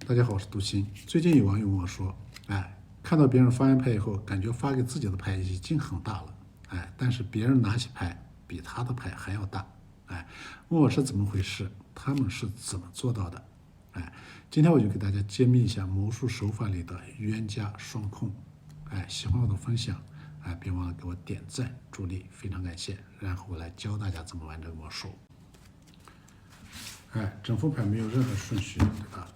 大家好，我是杜鑫。最近有网友问我说，看到别人发完牌以后，感觉发给自己的牌已经很大了，但是别人拿起牌比他的牌还要大，问我是怎么回事，他们是怎么做到的？今天我就给大家揭秘一下魔术手法里的冤家双控。喜欢我的分享，别忘了给我点赞助力，非常感谢。然后我来教大家怎么玩这个魔术。整副牌没有任何顺序，对吧？